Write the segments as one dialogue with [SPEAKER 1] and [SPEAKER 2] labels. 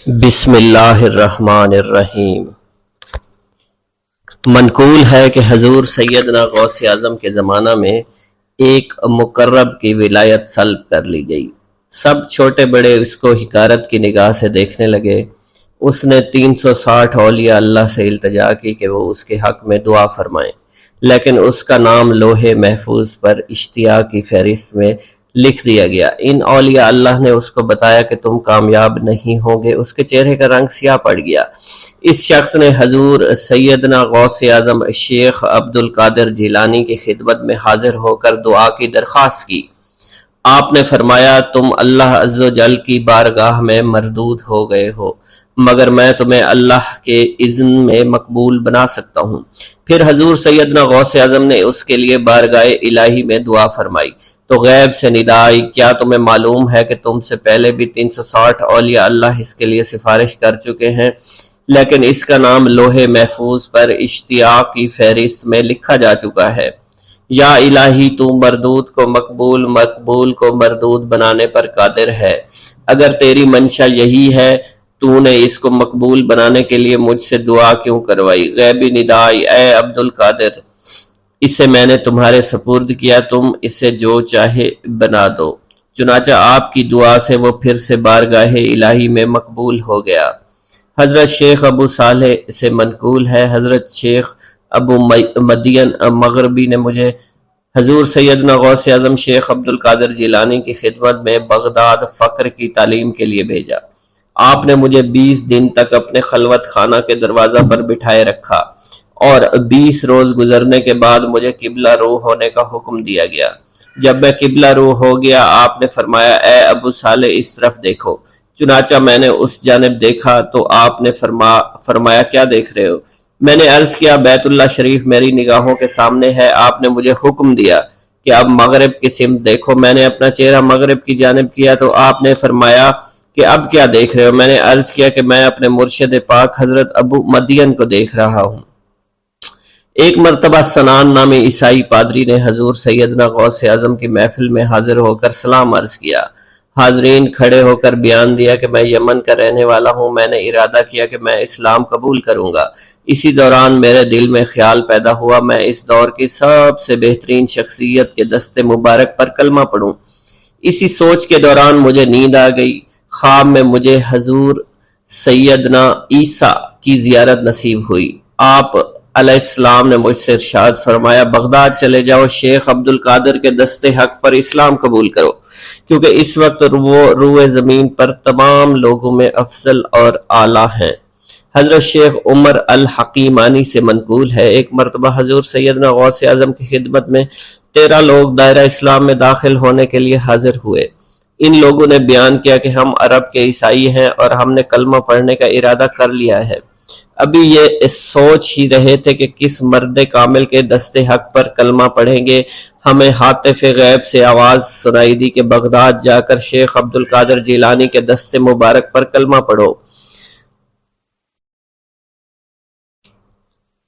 [SPEAKER 1] بسم اللہ الرحمن الرحیم۔ منقول ہے کہ حضور سیدنا غوث اعظم کے زمانہ میں ایک مقرب کی ولایت سلب کر لی گئی۔ سب چھوٹے بڑے اس کو حقارت کی نگاہ سے دیکھنے لگے۔ اس نے 360 اولیاء اللہ سے التجا کی کہ وہ اس کے حق میں دعا فرمائیں، لیکن اس کا نام لوح محفوظ پر اشتیاق کی فہرست میں لکھ دیا گیا۔ ان اولیاء اللہ نے اس کو بتایا کہ تم کامیاب نہیں ہوں گے۔ اس کے چہرے کا رنگ سیاہ پڑ گیا۔ اس شخص نے حضور سیدنا غوث اعظم شیخ عبد القادر جیلانی کی خدمت میں حاضر ہو کر دعا کی درخواست کی۔ آپ نے فرمایا تم اللہ عز و جل کی بارگاہ میں مردود ہو گئے ہو، مگر میں تمہیں اللہ کے اذن میں مقبول بنا سکتا ہوں۔ پھر حضور سیدنا غوث اعظم نے اس کے لیے بارگاہ الہی میں دعا فرمائی تو غیب سے ندا آئی، کیا تمہیں معلوم ہے کہ تم سے پہلے بھی 360 اولیاء اللہ اس کے لیے سفارش کر چکے ہیں، لیکن اس کا نام لوح محفوظ پر اشتیاق کی فہرست میں لکھا جا چکا ہے۔ یا الہی تو مردود کو مقبول، مقبول کو مردود بنانے پر قادر ہے۔ اگر تیری منشا یہی ہے تو نے اس کو مقبول بنانے کے لیے مجھ سے دعا کیوں کروائی؟ غیبی ندا آئی، اے عبد القادر، اسے میں نے تمہارے سپرد کیا، تم اسے جو چاہے بنا دو۔ چنانچہ آپ کی دعا سے وہ پھر سے بارگاہ الہی میں مقبول ہو گیا۔ حضرت شیخ ابو صالح سے منقول ہے، حضرت شیخ ابو مدین مغربی نے مجھے حضور سیدنا غوث اعظم شیخ عبد القادر جیلانی کی خدمت میں بغداد فقر کی تعلیم کے لیے بھیجا۔ آپ نے مجھے 20 دن تک اپنے خلوت خانہ کے دروازہ پر بٹھائے رکھا اور 20 روز گزرنے کے بعد مجھے قبلہ رو ہونے کا حکم دیا گیا۔ جب میں قبلہ رو ہو گیا، آپ نے فرمایا اے ابو صالح اس طرف دیکھو۔ چنانچہ میں نے اس جانب دیکھا تو آپ نے فرمایا کیا دیکھ رہے ہو؟ میں نے عرض کیا بیت اللہ شریف میری نگاہوں کے سامنے ہے۔ آپ نے مجھے حکم دیا کہ اب مغرب کی سمت دیکھو۔ میں نے اپنا چہرہ مغرب کی جانب کیا تو آپ نے فرمایا کہ اب کیا دیکھ رہے ہو؟ میں نے عرض کیا کہ میں اپنے مرشد پاک حضرت ابو مدین کو دیکھ رہا ہوں۔ ایک مرتبہ سنان نامی عیسائی پادری نے حضور سیدنا غوث اعظم کی محفل میں حاضر ہو کر سلام عرض کیا۔ حاضرین کھڑے ہو کر بیان دیا کہ میں یمن کا رہنے والا ہوں، میں نے ارادہ کیا کہ میں اسلام قبول کروں گا۔ اسی دوران میرے دل میں خیال پیدا ہوا میں اس دور کی سب سے بہترین شخصیت کے دست مبارک پر کلمہ پڑھوں۔ اسی سوچ کے دوران مجھے نیند آ گئی۔ خواب میں مجھے حضور سیدنا عیسیٰ کی زیارت نصیب ہوئی۔ آپ علیہ السلام نے مجھ سے ارشاد فرمایا بغداد چلے جاؤ، شیخ عبد القادر کے دست حق پر اسلام قبول کرو، کیونکہ اس وقت وہ روئے زمین پر تمام لوگوں میں افضل اور اعلیٰ ہیں۔ حضرت شیخ عمر الحکیمانی سے منقول ہے، ایک مرتبہ حضور سیدنا غوث اعظم کی خدمت میں 13 لوگ دائرہ اسلام میں داخل ہونے کے لیے حاضر ہوئے۔ ان لوگوں نے بیان کیا کہ ہم عرب کے عیسائی ہیں اور ہم نے کلمہ پڑھنے کا ارادہ کر لیا ہے۔ ابھی یہ سوچ ہی رہے تھے کہ کس مرد کامل کے دست حق پر کلمہ پڑھیں گے۔ ہمیں ہاتف غیب سے آواز سنائی دی کہ بغداد جا کر شیخ عبد القادر جیلانی کے دست مبارک پر کلمہ پڑھو۔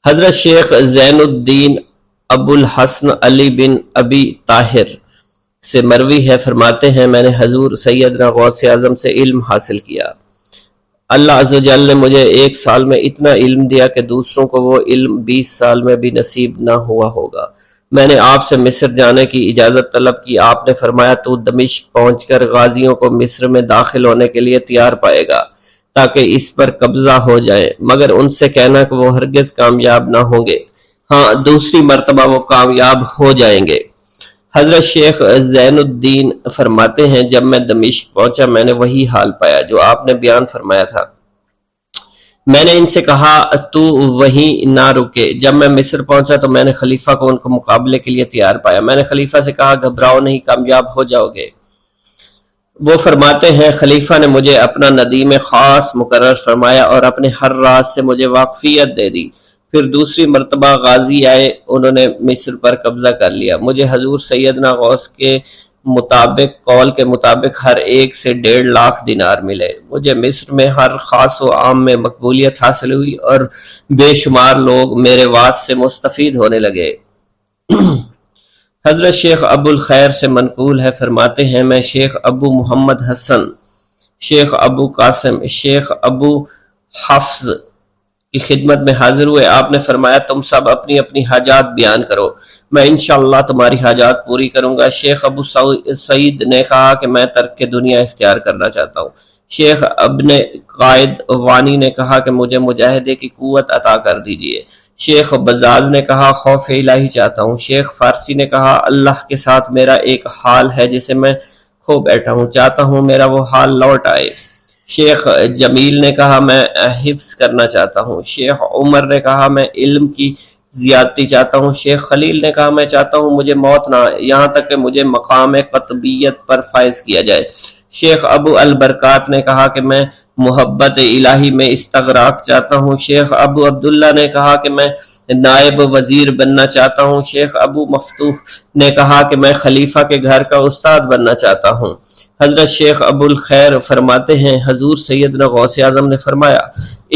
[SPEAKER 1] حضرت شیخ زین الدین ابو الحسن علی بن ابی طاہر سے مروی ہے، فرماتے ہیں میں نے حضور سیدنا غوث اعظم سے علم حاصل کیا۔ اللہ عز و جل نے مجھے 1 سال میں اتنا علم دیا کہ دوسروں کو وہ علم 20 سال میں بھی نصیب نہ ہوا ہوگا۔ میں نے آپ سے مصر جانے کی اجازت طلب کی۔ آپ نے فرمایا تو دمشق پہنچ کر غازیوں کو مصر میں داخل ہونے کے لیے تیار پائے گا تاکہ اس پر قبضہ ہو جائے، مگر ان سے کہنا کہ وہ ہرگز کامیاب نہ ہوں گے، ہاں دوسری مرتبہ وہ کامیاب ہو جائیں گے۔ حضرت شیخ زین الدین فرماتے ہیں جب میں دمشق پہنچا میں نے وہی حال پایا جو آپ نے بیان فرمایا تھا۔ میں نے ان سے کہا تو وہیں نہ رکے۔ جب میں مصر پہنچا تو میں نے خلیفہ کو ان کو مقابلے کے لیے تیار پایا۔ میں نے خلیفہ سے کہا گھبراؤ نہیں، کامیاب ہو جاؤ گے۔ وہ فرماتے ہیں خلیفہ نے مجھے اپنا ندیم خاص مقرر فرمایا اور اپنے ہر راز سے مجھے واقفیت دے دی۔ پھر دوسری مرتبہ غازی آئے، انہوں نے مصر پر قبضہ کر لیا۔ مجھے حضور سیدنا غوث کے قول کے مطابق ہر ایک سے 1.5 لاکھ دینار ملے۔ مجھے مصر میں ہر خاص و عام میں مقبولیت حاصل ہوئی اور بے شمار لوگ میرے واعظ سے مستفید ہونے لگے۔ حضرت شیخ ابو الخیر سے منقول ہے، فرماتے ہیں میں شیخ ابو محمد حسن شیخ ابو قاسم شیخ ابو حفظ کی خدمت میں حاضر ہوئے۔ آپ نے فرمایا تم سب اپنی اپنی حاجات بیان کرو، میں انشاءاللہ تمہاری حاجات پوری کروں گا۔ شیخ ابو سعید نے کہا کہ میں ترک دنیا اختیار کرنا چاہتا ہوں۔ شیخ ابن قائد وانی نے کہا کہ مجھے مجاہدے کی قوت عطا کر دیجئے۔ شیخ بزاز نے کہا خوف الہی چاہتا ہوں۔ شیخ فارسی نے کہا اللہ کے ساتھ میرا ایک حال ہے جسے میں کھو بیٹھا ہوں، چاہتا ہوں میرا وہ حال لوٹ آئے۔ شیخ جمیل نے کہا میں حفظ کرنا چاہتا ہوں۔ شیخ عمر نے کہا میں علم کی زیادتی چاہتا ہوں۔ شیخ خلیل نے کہا میں چاہتا ہوں مجھے موت نہ آئے، یہاں تک کہ مجھے مقام قطبیت پر فائز کیا جائے۔ شیخ ابو البرکات نے کہا کہ میں محبت الہی میں استغراق چاہتا ہوں۔ شیخ ابو عبداللہ نے کہا کہ میں نائب وزیر بننا چاہتا ہوں۔ شیخ ابو مفتوح نے کہا کہ میں خلیفہ کے گھر کا استاد بننا چاہتا ہوں۔ حضرت شیخ ابو الخیر فرماتے ہیں حضور سیدنا غوث اعظم نے فرمایا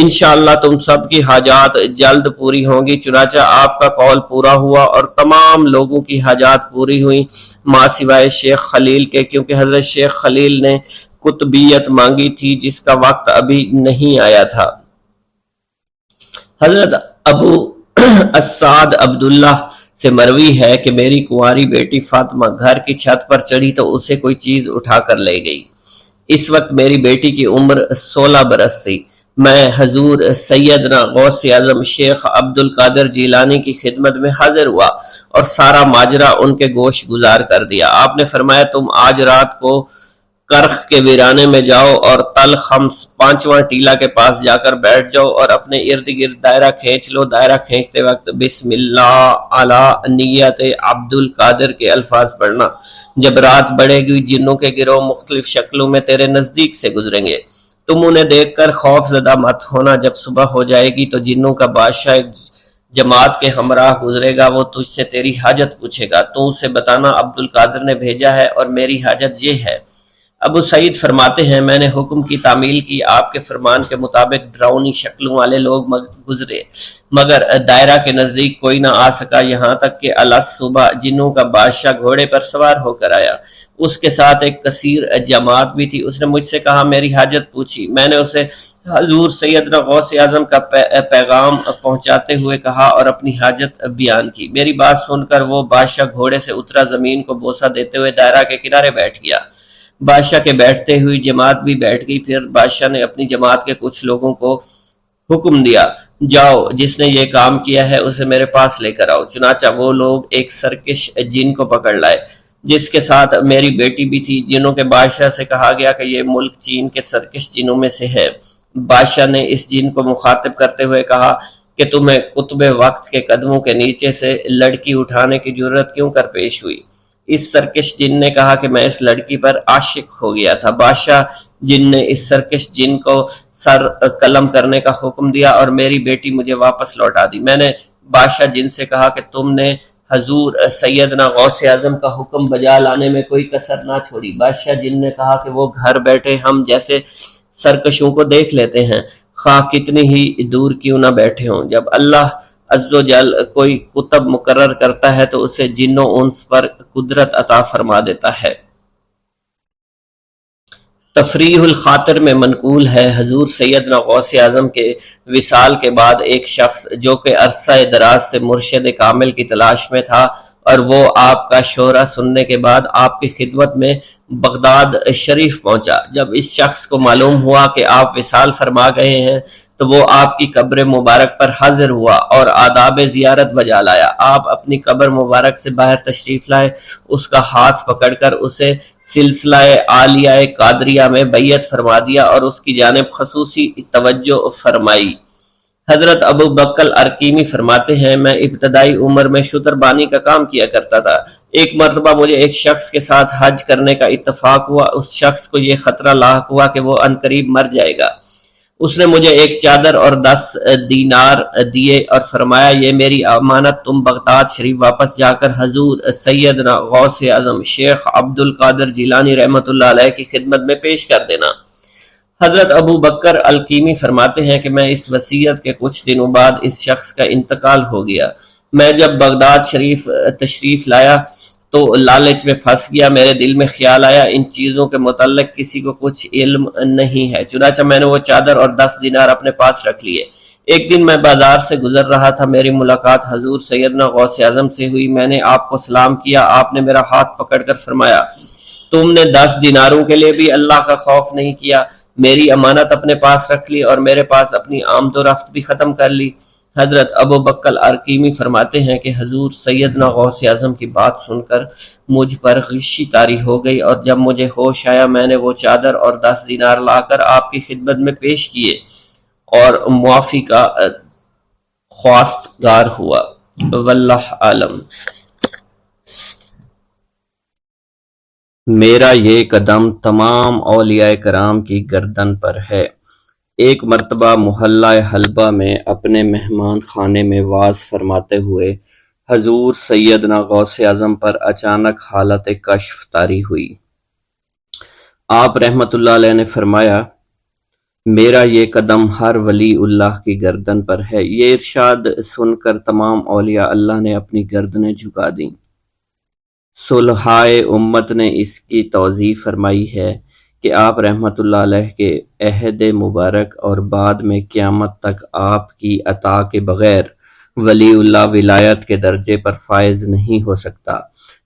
[SPEAKER 1] انشاءاللہ تم سب کی حاجات جلد پوری ہوں گی۔ چنانچہ آپ کا قول پورا ہوا اور تمام لوگوں کی حاجات پوری ہوئیں ماں سوائے شیخ خلیل کے، کیونکہ حضرت شیخ خلیل نے قطبیت مانگی تھی جس کا وقت ابھی نہیں آیا تھا۔ حضرت ابو السعد عبداللہ سے مروی ہے کہ میری کنواری بیٹی فاطمہ گھر کی چھت پر چڑھی تو اسے کوئی چیز اٹھا کر لے گئی۔ اس وقت میری بیٹی کی عمر 16 برس تھی۔ میں حضور سیدنا غوث اعظم شیخ عبد القادر جیلانی کی خدمت میں حاضر ہوا اور سارا ماجرا ان کے گوش گزار کر دیا۔ آپ نے فرمایا تم آج رات کو کرخ کے ویرانے میں جاؤ اور تل خمس 5واں ٹیلا کے پاس جا کر بیٹھ جاؤ اور اپنے ارد گرد دائرہ کھینچ لو۔ دائرہ کھینچتے وقت بسم اللہ علی نیت عبد القادر کے الفاظ پڑھنا۔ جب رات بڑھے گی جنوں کے گروہ مختلف شکلوں میں تیرے نزدیک سے گزریں گے، تم انہیں دیکھ کر خوف زدہ مت ہونا۔ جب صبح ہو جائے گی تو جنوں کا بادشاہ ایک جماعت کے ہمراہ گزرے گا، وہ تجھ سے تیری حاجت پوچھے گا، تو اسے بتانا عبد القادر نے بھیجا ہے اور میری حاجت یہ ہے۔ ابو سعید فرماتے ہیں میں نے حکم کی تعمیل کی، آپ کے فرمان کے مطابق ڈراؤنی شکلوں والے لوگ گزرے مگر دائرہ کے نزدیک کوئی نہ آ سکا، یہاں تک کہ صبح جنوں کا بادشاہ گھوڑے پر سوار ہو کر آیا، اس کے ساتھ ایک کثیر جماعت بھی تھی۔ اس نے مجھ سے کہا میری حاجت پوچھی، میں نے اسے حضور سیدنا غوث اعظم کا پیغام پہنچاتے ہوئے کہا اور اپنی حاجت بیان کی۔ میری بات سن کر وہ بادشاہ گھوڑے سے اترا، زمین کو بوسہ دیتے ہوئے دائرہ کے کنارے بیٹھ گیا۔ بادشاہ کے بیٹھتے ہوئی جماعت بھی بیٹھ گئی۔ پھر بادشاہ نے اپنی جماعت کے کچھ لوگوں کو حکم دیا جاؤ جس نے یہ کام کیا ہے اسے میرے پاس لے کر آؤ۔ چنانچہ وہ لوگ ایک سرکش جن کو پکڑ لائے جس کے ساتھ میری بیٹی بھی تھی۔ جنوں کے بادشاہ سے کہا گیا کہ یہ ملک چین کے سرکش جنوں میں سے ہے۔ بادشاہ نے اس جن کو مخاطب کرتے ہوئے کہا کہ تمہیں قطب وقت کے قدموں کے نیچے سے لڑکی اٹھانے کی جرت کیوں کر پیش ہوئی؟ اس سرکش جن نے کہا کہ میں اس لڑکی پر عاشق ہو گیا تھا۔ بادشاہ جن نے اس سرکش جن کو سر قلم کرنے کا حکم دیا اور میری بیٹی مجھے واپس لوٹا دی۔ میں نے بادشاہ جن سے کہا کہ تم نے حضور سیدنا غوث اعظم کا حکم بجا لانے میں کوئی کسر نہ چھوڑی۔ بادشاہ جن نے کہا کہ وہ گھر بیٹھے ہم جیسے سرکشوں کو دیکھ لیتے ہیں، خواہ کتنی ہی دور کیوں نہ بیٹھے ہوں۔ جب اللہ عز و جل کوئی کتب مقرر کرتا ہے تو اسے جن و انس پر قدرت عطا فرما دیتا ہے۔ تفریح الخاطر میں منقول ہے حضور سیدنا غوث اعظم کے وصال کے بعد ایک شخص جو کہ عرصہ دراز سے مرشد کامل کی تلاش میں تھا اور وہ آپ کا شورا سننے کے بعد آپ کی خدمت میں بغداد شریف پہنچا۔ جب اس شخص کو معلوم ہوا کہ آپ وصال فرما گئے ہیں تو وہ آپ کی قبر مبارک پر حاضر ہوا اور آداب زیارت بجا لایا۔ آپ اپنی قبر مبارک سے باہر تشریف لائے، اس کا ہاتھ پکڑ کر اسے سلسلہ عالیہ قادریہ میں بیعت فرما دیا اور اس کی جانب خصوصی توجہ فرمائی۔ حضرت ابو بکر ارکیمی فرماتے ہیں میں ابتدائی عمر میں شتر بانی کا کام کیا کرتا تھا۔ ایک مرتبہ مجھے ایک شخص کے ساتھ حج کرنے کا اتفاق ہوا۔ اس شخص کو یہ خطرہ لاحق ہوا کہ وہ عنقریب مر جائے گا۔ اس نے مجھے ایک چادر اور 10 دینار دیے اور فرمایا یہ میری امانت، تم بغداد شریف واپس جا کر حضور سیدنا غوث اعظم شیخ عبد القادر جیلانی رحمۃ اللہ علیہ کی خدمت میں پیش کر دینا۔ حضرت ابو بکر الکیمی فرماتے ہیں کہ میں اس وصیت کے کچھ دنوں بعد اس شخص کا انتقال ہو گیا۔ میں جب بغداد شریف تشریف لایا تو لالچ میں پھنس گیا۔ میرے دل میں خیال آیا ان چیزوں کے متعلق کسی کو کچھ علم نہیں ہے، چنانچہ میں نے وہ چادر اور 10 دینار اپنے پاس رکھ لیے۔ ایک دن میں بازار سے گزر رہا تھا، میری ملاقات حضور سیدنا غوث اعظم سے ہوئی۔ میں نے آپ کو سلام کیا، آپ نے میرا ہاتھ پکڑ کر فرمایا، تم نے 10 دیناروں کے لیے بھی اللہ کا خوف نہیں کیا، میری امانت اپنے پاس رکھ لی اور میرے پاس اپنی آمد و رفت بھی ختم کر لی۔ حضرت ابو بکر ارقیمی فرماتے ہیں کہ حضور سیدنا غوث اعظم کی بات سن کر مجھ پر غشی طاری ہو گئی، اور جب مجھے ہوش آیا میں نے وہ چادر اور 10 دینار لا کر آپ کی خدمت میں پیش کیے اور معافی کا خواستگار ہوا۔ واللہ عالم۔ میرا یہ قدم تمام اولیاء کرام کی گردن پر ہے۔ ایک مرتبہ محلہ حلبہ میں اپنے مہمان خانے میں واز فرماتے ہوئے حضور سیدنا غوث اعظم پر اچانک حالت کشف طاری ہوئی۔ آپ رحمت اللہ علیہ نے فرمایا، میرا یہ قدم ہر ولی اللہ کی گردن پر ہے۔ یہ ارشاد سن کر تمام اولیاء اللہ نے اپنی گردنیں جھکا دیں۔ صلحائے امت نے اس کی توضیح فرمائی ہے کہ آپ رحمت اللہ علیہ کے عہد مبارک اور بعد میں قیامت تک آپ کی عطا کے بغیر ولی اللہ ولایت کے درجے پر فائز نہیں ہو سکتا۔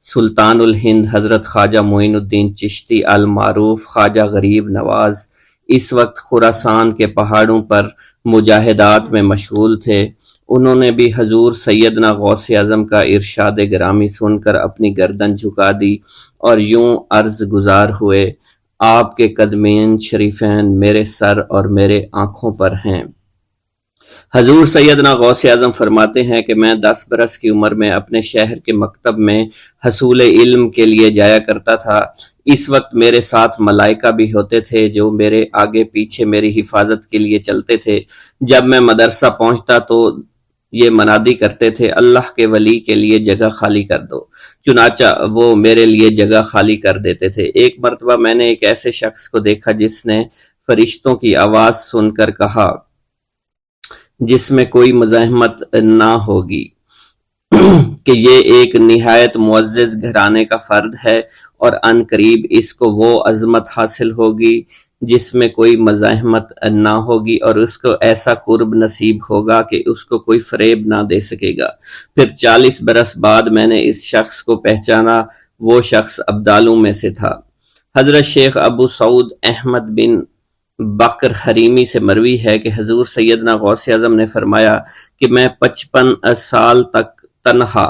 [SPEAKER 1] سلطان الہند حضرت خواجہ معین الدین چشتی المعروف خواجہ غریب نواز اس وقت خراسان کے پہاڑوں پر مجاہدات میں مشغول تھے۔ انہوں نے بھی حضور سیدنا غوث اعظم کا ارشاد گرامی سن کر اپنی گردن جھکا دی اور یوں عرض گزار ہوئے، آپ کے قدمین شریفین میرے سر اور میرے آنکھوں پر ہیں۔ حضور سیدنا غوث اعظم فرماتے ہیں کہ میں 10 برس کی عمر میں اپنے شہر کے مکتب میں حصول علم کے لیے جایا کرتا تھا۔ اس وقت میرے ساتھ ملائکہ بھی ہوتے تھے جو میرے آگے پیچھے میری حفاظت کے لیے چلتے تھے۔ جب میں مدرسہ پہنچتا تو یہ منادی کرتے تھے، اللہ کے ولی کے لیے جگہ خالی کر دو، چنانچہ وہ میرے لیے جگہ خالی کر دیتے تھے۔ ایک مرتبہ میں نے ایک ایسے شخص کو دیکھا جس نے فرشتوں کی آواز سن کر کہا، جس میں کوئی مزاحمت نہ ہوگی، کہ یہ ایک نہایت معزز گھرانے کا فرد ہے اور عن قریب اس کو وہ عظمت حاصل ہوگی جس میں کوئی مزاحمت نہ ہوگی، اور اس کو ایسا قرب نصیب ہوگا کہ اس کو کوئی فریب نہ دے سکے گا۔ پھر 40 برس بعد میں نے اس شخص کو پہچانا، وہ شخص ابدالوں میں سے تھا۔ حضرت شیخ ابو سعود احمد بن بکر حریمی سے مروی ہے کہ حضور سیدنا غوث اعظم نے فرمایا کہ میں 55 سال تک تنہا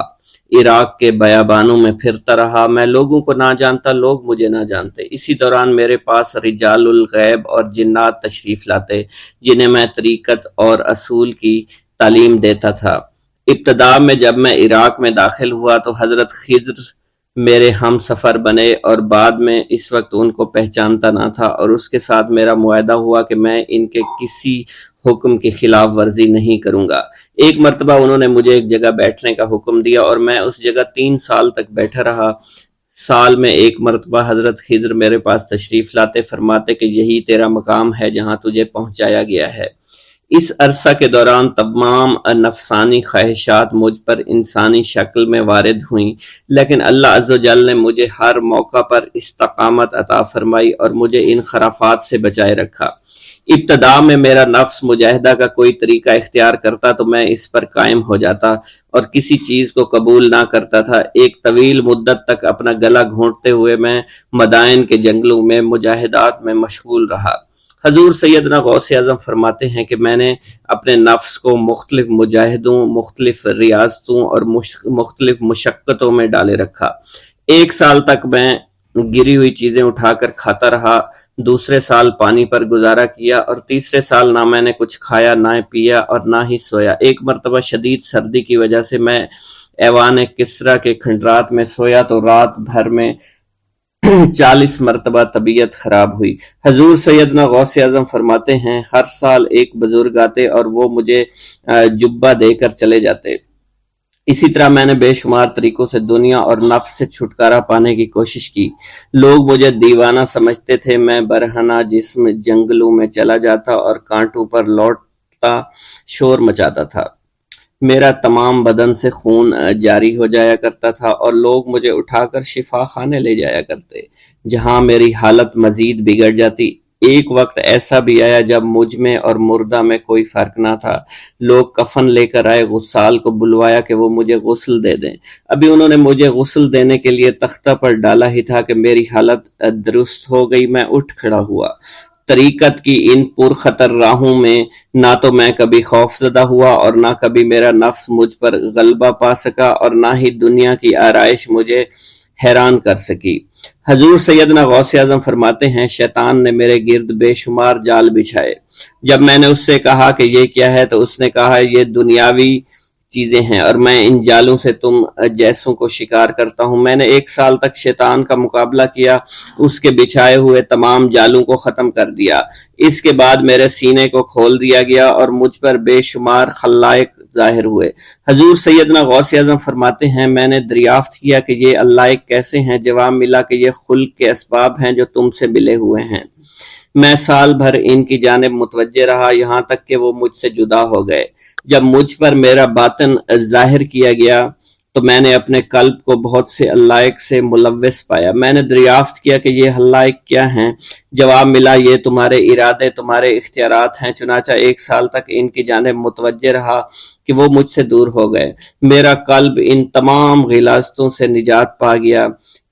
[SPEAKER 1] عراق کے بیابانوں میں پھرتا رہا، میں لوگوں کو نہ جانتا، لوگ مجھے نہ جانتے۔ اسی دوران میرے پاس رجال الغیب اور جنات تشریف لاتے جنہیں میں طریقت اور اصول کی تعلیم دیتا تھا۔ ابتدا میں جب میں عراق میں داخل ہوا تو حضرت خضر میرے ہم سفر بنے، اور بعد میں اس وقت ان کو پہچانتا نہ تھا، اور اس کے ساتھ میرا معاہدہ ہوا کہ میں ان کے کسی حکم کی خلاف ورزی نہیں کروں گا۔ ایک مرتبہ انہوں نے مجھے ایک جگہ بیٹھنے کا حکم دیا اور میں اس جگہ 3 سال تک بیٹھا رہا۔ سال میں ایک مرتبہ حضرت خضر میرے پاس تشریف لاتے، فرماتے کہ یہی تیرا مقام ہے جہاں تجھے پہنچایا گیا ہے۔ اس عرصہ کے دوران تمام نفسانی خواہشات مجھ پر انسانی شکل میں وارد ہوئیں، لیکن اللہ عز و جل نے مجھے ہر موقع پر استقامت عطا فرمائی اور مجھے ان خرافات سے بچائے رکھا۔ ابتدا میں میرا نفس مجاہدہ کا کوئی طریقہ اختیار کرتا تو میں اس پر قائم ہو جاتا اور کسی چیز کو قبول نہ کرتا تھا۔ ایک طویل مدت تک اپنا گلا گھونٹتے ہوئے میں مدائن کے جنگلوں میں مجاہدات میں مشغول رہا۔ حضور سیدنا غوث اعظم فرماتے ہیں کہ میں نے اپنے نفس کو مختلف مجاہدوں، مختلف ریاضتوں اور مختلف مشقتوں میں ڈالے رکھا۔ 1 سال تک میں گری ہوئی چیزیں اٹھا کر کھاتا رہا، دوسرے سال پانی پر گزارا کیا، اور تیسرے سال نہ میں نے کچھ کھایا، نہ پیا اور نہ ہی سویا۔ ایک مرتبہ شدید سردی کی وجہ سے میں ایوان کسریٰ کے کھنڈرات میں سویا تو رات بھر میں 40 مرتبہ طبیعت خراب ہوئی۔ حضور سیدنا غوث اعظم فرماتے ہیں، ہر سال ایک بزرگ آتے اور وہ مجھے جبہ دے کر چلے جاتے۔ اسی طرح میں نے بے شمار طریقوں سے دنیا اور نفس سے چھٹکارا پانے کی کوشش کی۔ لوگ مجھے دیوانہ سمجھتے تھے۔ میں برہنہ جسم جنگلوں میں چلا جاتا اور کانٹوں پر لوٹتا شور مچاتا تھا۔ میرا تمام بدن سے خون جاری ہو جایا کرتا تھا اور لوگ مجھے اٹھا کر شفا خانے لے جایا کرتے، جہاں میری حالت مزید بگڑ جاتی۔ ایک وقت ایسا بھی آیا جب مجھ میں اور مردہ میں کوئی فرق نہ تھا۔ لوگ کفن لے کر آئے، غسال کو بلوایا کہ وہ مجھے غسل دے دیں۔ ابھی انہوں نے مجھے غسل دینے کے لیے تختہ پر ڈالا ہی تھا کہ میری حالت درست ہو گئی۔ میں اٹھ کھڑا ہوا۔ طریقت کی ان پرخطر راہوں میں نہ تو میں کبھی خوف زدہ ہوا اور نہ کبھی میرا نفس مجھ پر غلبہ پا سکا، اور نہ ہی دنیا کی آرائش مجھے حیران کر سکی۔ حضور سیدنا غوث اعظم فرماتے ہیں، شیطان نے میرے گرد بے شمار جال بچھائے۔ جب میں نے اس سے کہا کہ یہ کیا ہے تو اس نے کہا یہ دنیاوی چیزیں ہیں اور میں ان جالوں سے تم جیسوں کو شکار کرتا ہوں۔ میں نے 1 سال تک شیطان کا مقابلہ کیا، اس کے بچھائے ہوئے تمام جالوں کو ختم کر دیا۔ اس کے بعد میرے سینے کو کھول دیا گیا اور مجھ پر بے شمار خلائق ظاہر ہوئے۔ حضور سیدنا غوث اعظم فرماتے ہیں، میں نے دریافت کیا کہ یہ علائق کیسے ہیں؟ جواب ملا کہ یہ خلق کے اسباب ہیں جو تم سے ملے ہوئے ہیں۔ میں سال بھر ان کی جانب متوجہ رہا، یہاں تک کہ وہ مجھ سے جدا ہو گئے۔ جب مجھ پر میرا باطن ظاہر کیا گیا تو میں نے اپنے قلب کو بہت سے علائق سے ملوث پایا۔ میں نے دریافت کیا کہ یہ علائق کیا ہیں؟ جواب ملا یہ تمہارے ارادے، تمہارے اختیارات ہیں۔ چنانچہ 1 سال تک ان کی جانب متوجہ رہا کہ وہ مجھ سے دور ہو گئے۔ میرا قلب ان تمام غلاظتوں سے نجات پا گیا۔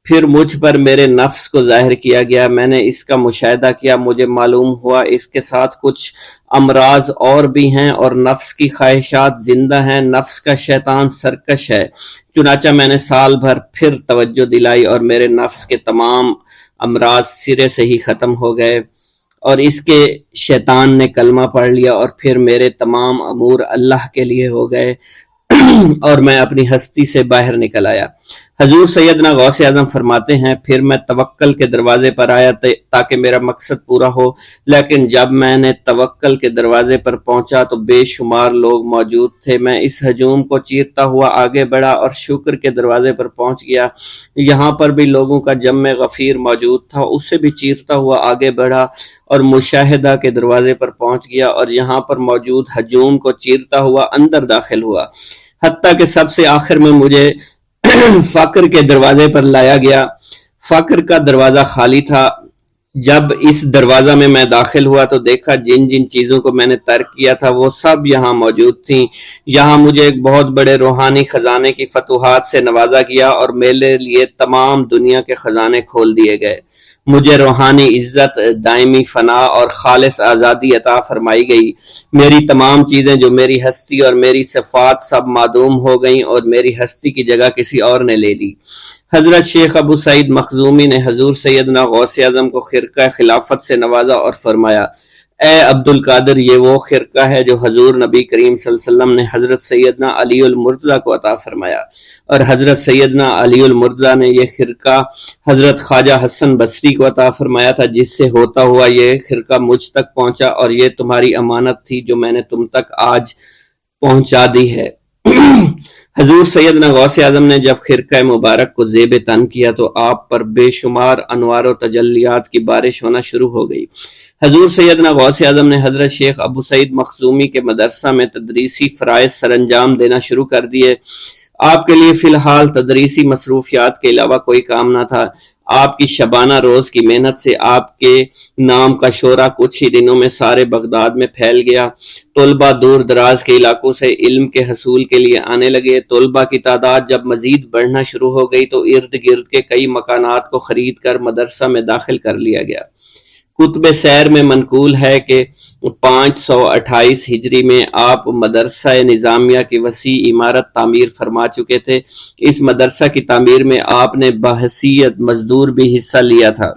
[SPEAKER 1] پھر مجھ پر میرے نفس کو ظاہر کیا گیا، میں نے اس کا مشاہدہ کیا، مجھے معلوم ہوا اس کے ساتھ کچھ امراض اور بھی ہیں اور نفس کی خواہشات زندہ ہیں، نفس کا شیطان سرکش ہے۔ چنانچہ میں نے سال بھر پھر توجہ دلائی اور میرے نفس کے تمام امراض سرے سے ہی ختم ہو گئے اور اس کے شیطان نے کلمہ پڑھ لیا اور پھر میرے تمام امور اللہ کے لیے ہو گئے اور میں اپنی ہستی سے باہر نکل آیا۔ حضور سیدنا غوث اعظم فرماتے ہیں، پھر میں توکل کے دروازے پر آیا تاکہ میرا مقصد پورا ہو، لیکن جب میں نے توکل کے دروازے پر پہنچا تو بے شمار لوگ موجود تھے۔ میں اس ہجوم کو چیرتا ہوا آگے بڑھا اور شکر کے دروازے پر پہنچ گیا۔ یہاں پر بھی لوگوں کا جمع غفیر موجود تھا، اسے بھی چیرتا ہوا آگے بڑھا اور مشاہدہ کے دروازے پر پہنچ گیا اور یہاں پر موجود ہجوم کو چیرتا ہوا اندر داخل ہوا، حتیٰ کہ سب سے آخر میں مجھے فقر کے دروازے پر لایا گیا۔ فقر کا دروازہ خالی تھا۔ جب اس دروازہ میں داخل ہوا تو دیکھا جن جن چیزوں کو میں نے ترک کیا تھا وہ سب یہاں موجود تھیں۔ یہاں مجھے ایک بہت بڑے روحانی خزانے کی فتوحات سے نوازا گیا اور میرے لیے تمام دنیا کے خزانے کھول دیے گئے۔ مجھے روحانی عزت، دائمی فنا اور خالص آزادی عطا فرمائی گئی۔ میری تمام چیزیں جو میری ہستی اور میری صفات سب معدوم ہو گئیں اور میری ہستی کی جگہ کسی اور نے لے لی۔ حضرت شیخ ابو سعید مخزومی نے حضور سیدنا غوث اعظم کو خرقہ خلافت سے نوازا اور فرمایا، اے عبد القادر، یہ وہ خرقہ ہے جو حضور نبی کریم صلی اللہ علیہ وسلم نے حضرت سیدنا علی المرتضیٰ کو عطا فرمایا، اور حضرت سیدنا علی المرتضیٰ نے یہ خرقہ حضرت خواجہ حسن بصری کو عطا فرمایا تھا، جس سے ہوتا ہوا یہ خرقہ مجھ تک پہنچا، اور یہ تمہاری امانت تھی جو میں نے تم تک آج پہنچا دی ہے۔ حضور سیدنا غوث اعظم نے جب خرقہ مبارک کو زیب تن کیا تو آپ پر بے شمار انوار و تجلیات کی بارش ہونا شروع ہو گئی۔ حضور سیدنا غوث اعظم نے حضرت شیخ ابو سعید مخزومی کے مدرسہ میں تدریسی فرائض سر انجام دینا شروع کر دیے۔ آپ کے لیے فی الحال تدریسی مصروفیات کے علاوہ کوئی کام نہ تھا۔ آپ کی شبانہ روز کی محنت سے آپ کے نام کا شعرہ کچھ ہی دنوں میں سارے بغداد میں پھیل گیا۔ طلبہ دور دراز کے علاقوں سے علم کے حصول کے لیے آنے لگے۔ طلبہ کی تعداد جب مزید بڑھنا شروع ہو گئی تو ارد گرد کے کئی مکانات کو خرید کر مدرسہ میں داخل کر لیا گیا۔ کتب سیر میں منقول ہے کہ 528 ہجری میں آپ مدرسہ نظامیہ کی وسیع عمارت تعمیر فرما چکے تھے۔ اس مدرسہ کی تعمیر میں آپ نے بحیثیت مزدور بھی حصہ لیا تھا۔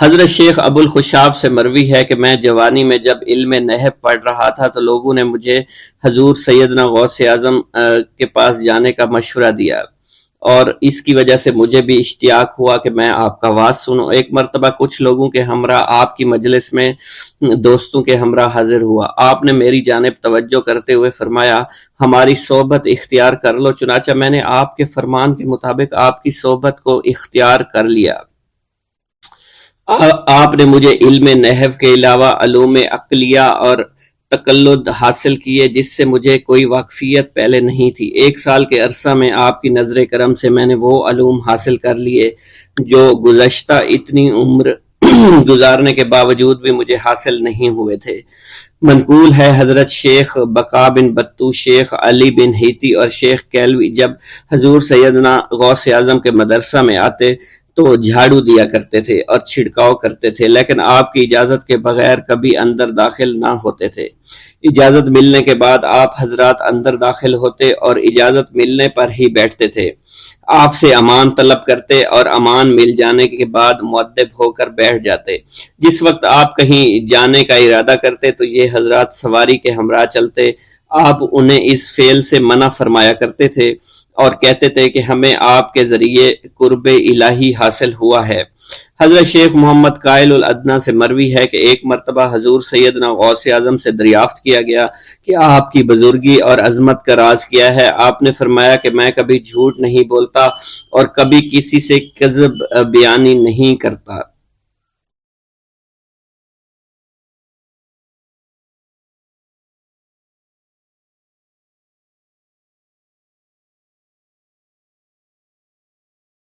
[SPEAKER 1] حضرت شیخ ابو الخشاب سے مروی ہے کہ میں جوانی میں جب علم نحو پڑھ رہا تھا تو لوگوں نے مجھے حضور سیدنا غوث اعظم کے پاس جانے کا مشورہ دیا، اور اس کی وجہ سے مجھے بھی اشتیاق ہوا کہ میں آپ کا واعظ سنوں۔ ایک مرتبہ کچھ لوگوں کے ہمراہ آپ کی مجلس میں دوستوں کے ہمراہ حاضر ہوا۔ آپ نے میری جانب توجہ کرتے ہوئے فرمایا، ہماری صحبت اختیار کر لو۔ چنانچہ میں نے آپ کے فرمان کے مطابق آپ کی صحبت کو اختیار کر لیا۔ آپ نے مجھے علم نحو کے علاوہ علوم عقلیہ اور تقلد حاصل کیے جس سے مجھے کوئی واقفیت پہلے نہیں تھی۔ 1 سال کے عرصہ میں آپ کی نظر کرم سے میں نے وہ علوم حاصل کر لیے جو گزشتہ اتنی عمر گزارنے کے باوجود بھی مجھے حاصل نہیں ہوئے تھے۔ منقول ہے حضرت شیخ بقا بن بطو، شیخ علی بن ہیتی اور شیخ کیلوی جب حضور سیدنا غوث اعظم کے مدرسہ میں آتے تو جھاڑو دیا کرتے تھے اور چھڑکاؤ کرتے تھے، لیکن آپ کی اجازت کے بغیر کبھی اندر داخل نہ ہوتے تھے۔ اجازت ملنے کے بعد آپ حضرات اندر داخل ہوتے اور اجازت ملنے پر ہی بیٹھتے تھے۔ آپ سے امان طلب کرتے اور امان مل جانے کے بعد مؤدب ہو کر بیٹھ جاتے۔ جس وقت آپ کہیں جانے کا ارادہ کرتے تو یہ حضرات سواری کے ہمراہ چلتے۔ آپ انہیں اس فعل سے منع فرمایا کرتے تھے اور کہتے تھے کہ ہمیں آپ کے ذریعے قرب الہی حاصل ہوا ہے۔ حضرت شیخ محمد قائل الادنیٰ سے مروی ہے کہ ایک مرتبہ حضور سیدنا غوث اعظم سے دریافت کیا گیا کہ آپ کی بزرگی اور عظمت کا راز کیا ہے؟ آپ نے فرمایا کہ میں کبھی جھوٹ نہیں بولتا اور کبھی کسی سے کذب بیانی نہیں کرتا۔